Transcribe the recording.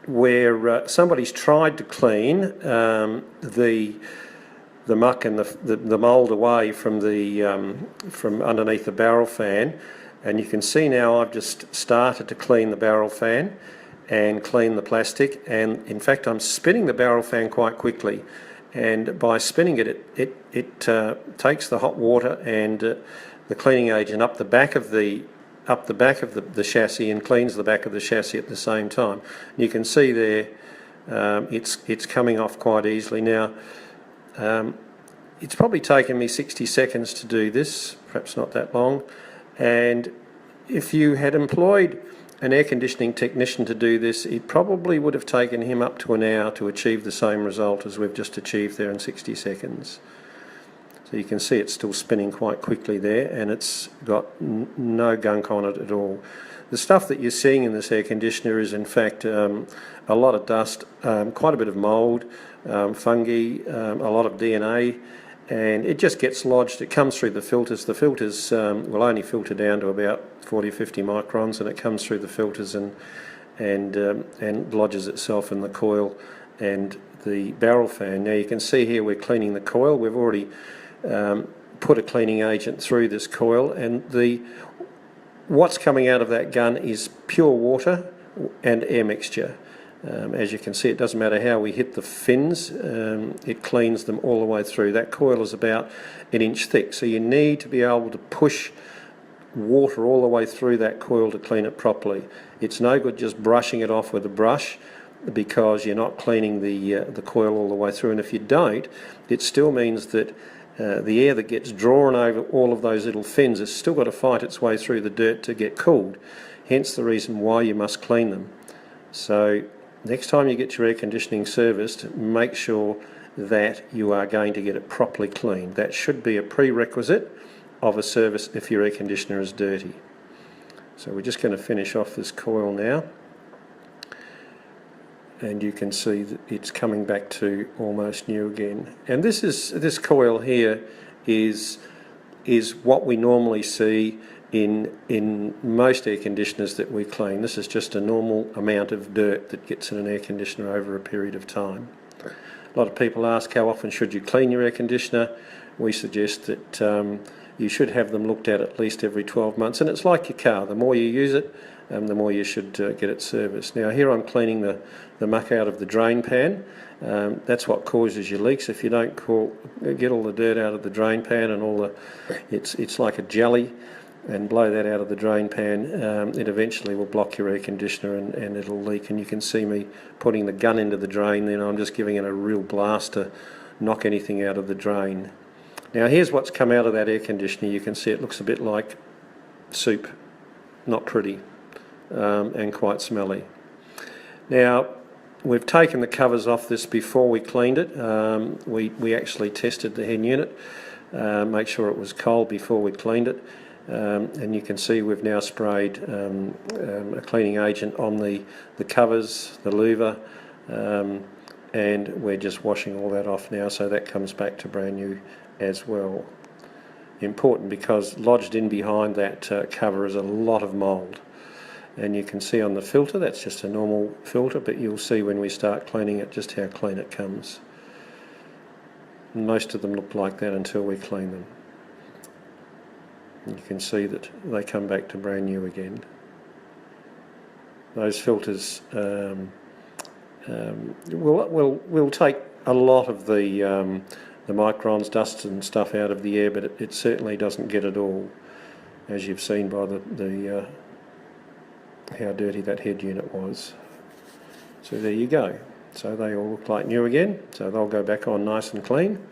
where somebody's tried to clean the muck and the mould away from from underneath the barrel fan, and you can see now I've just started to clean the barrel fan and clean the plastic, and in fact I'm spinning the barrel fan quite quickly, and by spinning it takes the hot water and the cleaning agent up the back of the chassis and cleans the back of the chassis at the same time. You can see there it's coming off quite easily now. It's probably taken me 60 seconds to do this, perhaps not that long, and if you had employed an air conditioning technician to do this, it probably would have taken him up to an hour to achieve the same result as we've just achieved there in 60 seconds. So you can see it's still spinning quite quickly there, and it's got no gunk on it at all. The stuff that you're seeing in this air conditioner is in fact a lot of dust, quite a bit of mould, fungi, a lot of DNA, and it just gets lodged. It comes through the filters. The filters will only filter down to about 40 or 50 microns, and it comes through the filters and lodges itself in the coil and the barrel fan. Now you can see here we're cleaning the coil. We've already put a cleaning agent through this coil, and what's coming out of that gun is pure water and air mixture. As you can see, it doesn't matter how we hit the fins, it cleans them all the way through. That coil is about 1 inch thick, so you need to be able to push water all the way through that coil to clean it properly. It's no good just brushing it off with a brush, because you're not cleaning the coil all the way through, and if you don't, it still means that the air that gets drawn over all of those little fins has still got to fight its way through the dirt to get cooled, hence the reason why you must clean them. So next time you get your air conditioning serviced, make sure that you are going to get it properly cleaned. That should be a prerequisite of a service if your air conditioner is dirty. So we're just going to finish off this coil now, and you can see that it's coming back to almost new again. And this coil here is what we normally see in most air conditioners that we clean. This is just a normal amount of dirt that gets in an air conditioner over a period of time. A lot of people ask how often should you clean your air conditioner. We suggest that you should have them looked at least every 12 months, and it's like your car. The more you use it, the more you should get it serviced. Now here I'm cleaning the muck out of the drain pan. That's what causes your leaks. If you don't get all the dirt out of the drain pan and it's like a jelly, and blow that out of the drain pan, it eventually will block your air conditioner and it'll leak. And you can see me putting the gun into the drain, then I'm just giving it a real blast to knock anything out of the drain. Now here's what's come out of that air conditioner. You can see it looks a bit like soup, not pretty, and quite smelly. Now we've taken the covers off this before we cleaned it. We actually tested the head unit, make sure it was cold before we cleaned it. And you can see we've now sprayed a cleaning agent on the covers, the louver, and we're just washing all that off now, so that comes back to brand new as well. Important, because lodged in behind that cover is a lot of mould, and you can see on the filter that's just a normal filter, but you'll see when we start cleaning it just how clean it comes. Most of them look like that until we clean them. You can see that they come back to brand new again. Those filters will take a lot of the microns, dust and stuff out of the air, but it certainly doesn't get it all, as you've seen by how dirty that head unit was. So there you go. So they all look like new again, so they'll go back on nice and clean.